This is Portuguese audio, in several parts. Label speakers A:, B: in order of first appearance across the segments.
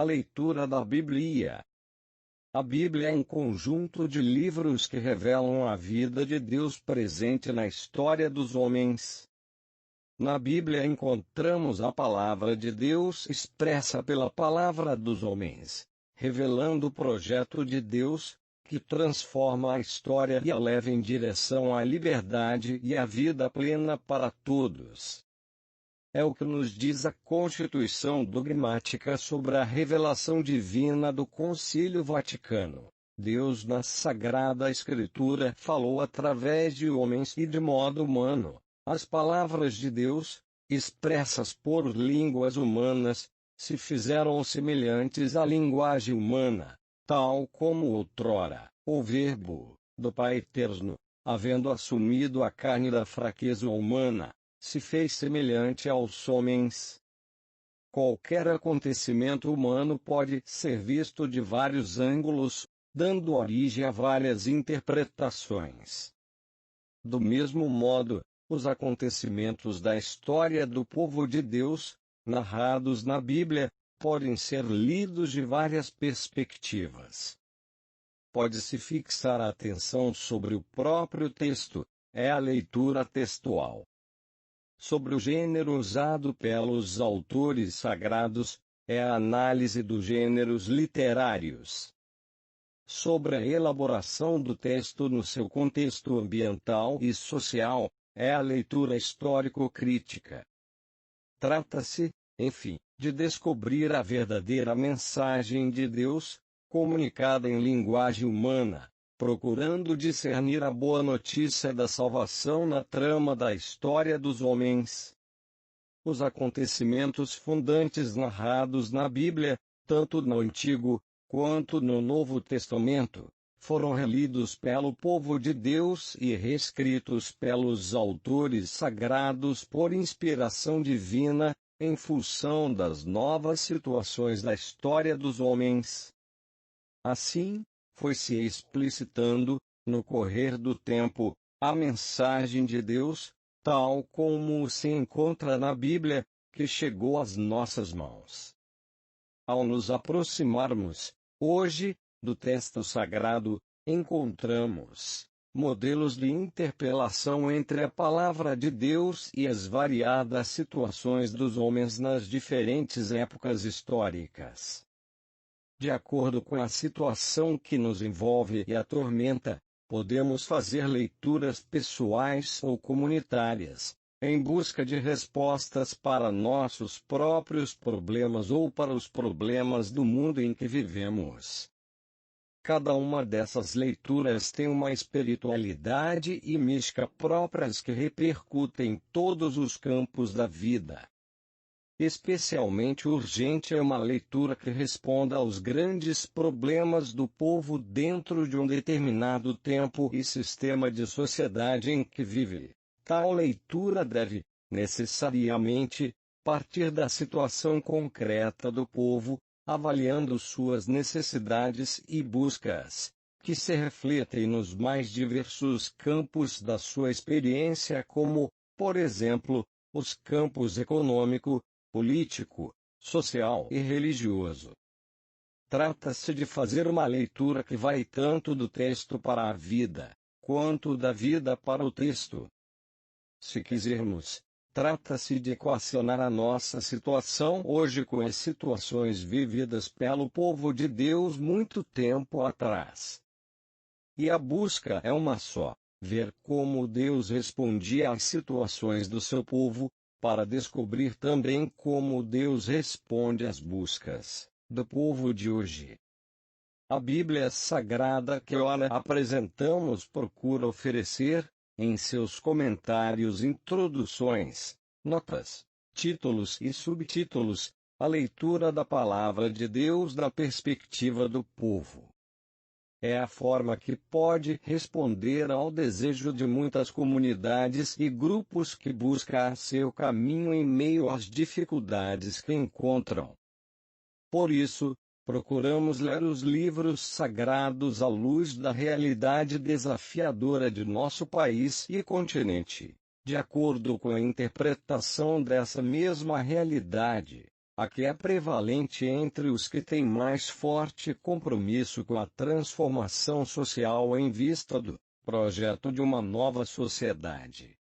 A: A leitura da Bíblia. A Bíblia é um conjunto de livros que revelam a vida de Deus presente na história dos homens. Na Bíblia encontramos a palavra de Deus expressa pela palavra dos homens, revelando o projeto de Deus, que transforma a história e a leva em direção à liberdade e à vida plena para todos. É o que nos diz a Constituição Dogmática sobre a revelação divina do Concílio Vaticano. Deus na Sagrada Escritura falou através de homens e de modo humano. As palavras de Deus, expressas por línguas humanas, se fizeram semelhantes à linguagem humana, tal como outrora, o Verbo, do Pai Eterno, havendo assumido a carne da fraqueza humana, se fez semelhante aos homens. Qualquer acontecimento humano pode ser visto de vários ângulos, dando origem a várias interpretações. Do mesmo modo, os acontecimentos da história do povo de Deus, narrados na Bíblia, podem ser lidos de várias perspectivas. Pode-se fixar a atenção sobre o próprio texto, é a leitura textual. Sobre o gênero usado pelos autores sagrados, é a análise dos gêneros literários. Sobre a elaboração do texto no seu contexto ambiental e social, é a leitura histórico-crítica. Trata-se, enfim, de descobrir a verdadeira mensagem de Deus, comunicada em linguagem humana, procurando discernir a boa notícia da salvação na trama da história dos homens. Os acontecimentos fundantes narrados na Bíblia, tanto no Antigo quanto no Novo Testamento, foram relidos pelo povo de Deus e reescritos pelos autores sagrados por inspiração divina, em função das novas situações da história dos homens. Assim, foi-se explicitando, no correr do tempo, a mensagem de Deus, tal como se encontra na Bíblia, que chegou às nossas mãos. Ao nos aproximarmos, hoje, do texto sagrado, encontramos modelos de interpelação entre a palavra de Deus e as variadas situações dos homens nas diferentes épocas históricas. De acordo com a situação que nos envolve e atormenta, podemos fazer leituras pessoais ou comunitárias, em busca de respostas para nossos próprios problemas ou para os problemas do mundo em que vivemos. Cada uma dessas leituras tem uma espiritualidade e mística próprias que repercutem em todos os campos da vida. Especialmente urgente é uma leitura que responda aos grandes problemas do povo dentro de um determinado tempo e sistema de sociedade em que vive. Tal leitura deve, necessariamente, partir da situação concreta do povo, avaliando suas necessidades e buscas, que se refletem nos mais diversos campos da sua experiência como, por exemplo, os campos econômico, político, social e religioso. Trata-se de fazer uma leitura que vai tanto do texto para a vida, quanto da vida para o texto. Se quisermos, trata-se de equacionar a nossa situação hoje com as situações vividas pelo povo de Deus muito tempo atrás. E a busca é uma só: ver como Deus respondia às situações do seu povo, para descobrir também como Deus responde às buscas do povo de hoje. A Bíblia Sagrada que ora apresentamos procura oferecer, em seus comentários, introduções, notas, títulos e subtítulos, a leitura da Palavra de Deus da perspectiva do povo. É a forma que pode responder ao desejo de muitas comunidades e grupos que buscam seu caminho em meio às dificuldades que encontram. Por isso, procuramos ler os livros sagrados à luz da realidade desafiadora de nosso país e continente, de acordo com a interpretação dessa mesma realidade, a que é prevalente entre os que têm mais forte compromisso com a transformação social em vista do projeto de uma nova sociedade.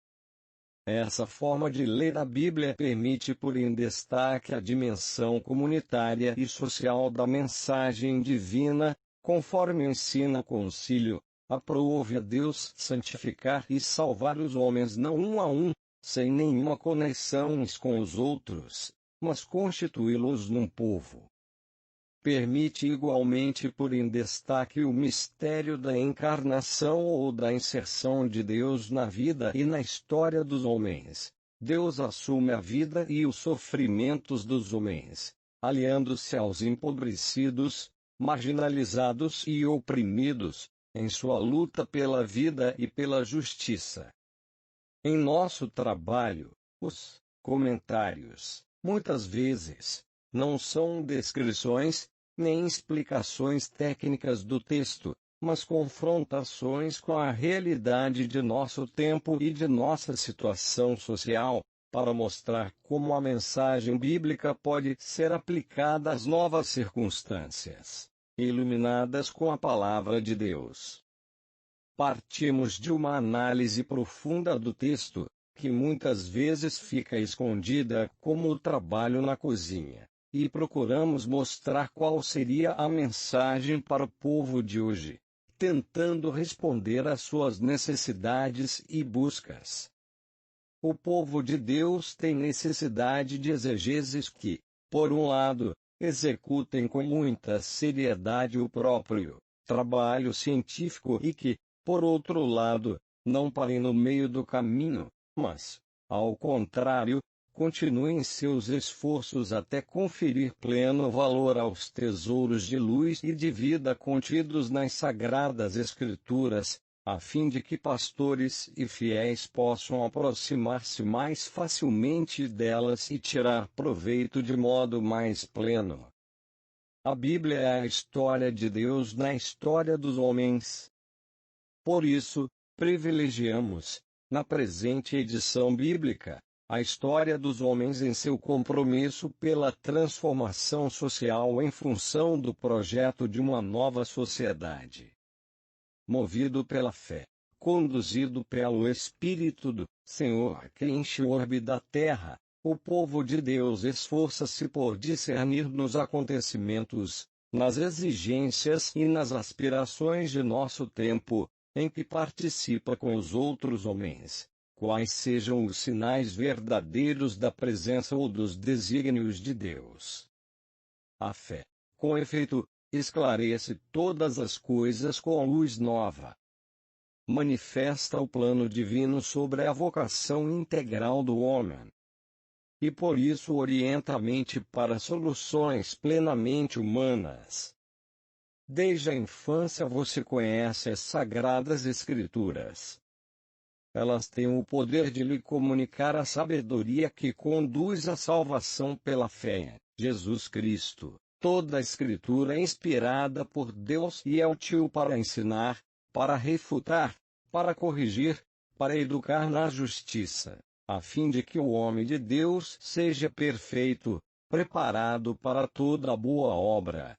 A: Essa forma de ler a Bíblia permite pôr em destaque a dimensão comunitária e social da mensagem divina, conforme ensina o Concílio. Aprove a Deus santificar e salvar os homens não um a um, sem nenhuma conexão uns com os outros, mas constituí-los num povo. Permite igualmente pôr em destaque o mistério da encarnação ou da inserção de Deus na vida e na história dos homens. Deus assume a vida e os sofrimentos dos homens, aliando-se aos empobrecidos, marginalizados e oprimidos, em sua luta pela vida e pela justiça. Em nosso trabalho, os comentários, muitas vezes, não são descrições, nem explicações técnicas do texto, mas confrontações com a realidade de nosso tempo e de nossa situação social, para mostrar como a mensagem bíblica pode ser aplicada às novas circunstâncias, iluminadas com a palavra de Deus. Partimos de uma análise profunda do texto, que muitas vezes fica escondida como o trabalho na cozinha, e procuramos mostrar qual seria a mensagem para o povo de hoje, tentando responder às suas necessidades e buscas. O povo de Deus tem necessidade de exegeses que, por um lado, executem com muita seriedade o próprio trabalho científico e que, por outro lado, não parem no meio do caminho, mas, ao contrário, continuem seus esforços até conferir pleno valor aos tesouros de luz e de vida contidos nas Sagradas Escrituras, a fim de que pastores e fiéis possam aproximar-se mais facilmente delas e tirar proveito de modo mais pleno. A Bíblia é a história de Deus na história dos homens. Por isso, privilegiamos, na presente edição bíblica, a história dos homens em seu compromisso pela transformação social em função do projeto de uma nova sociedade. Movido pela fé, conduzido pelo Espírito do Senhor que enche o orbe da terra, o povo de Deus esforça-se por discernir nos acontecimentos, nas exigências e nas aspirações de nosso tempo, em que participa com os outros homens, quais sejam os sinais verdadeiros da presença ou dos desígnios de Deus. A fé, com efeito, esclarece todas as coisas com luz nova. Manifesta o plano divino sobre a vocação integral do homem. E por isso orienta a mente para soluções plenamente humanas. Desde a infância você conhece as Sagradas Escrituras. Elas têm o poder de lhe comunicar a sabedoria que conduz à salvação pela fé em Jesus Cristo. Toda a Escritura é inspirada por Deus e é útil para ensinar, para refutar, para corrigir, para educar na justiça, a fim de que o homem de Deus seja perfeito, preparado para toda boa obra.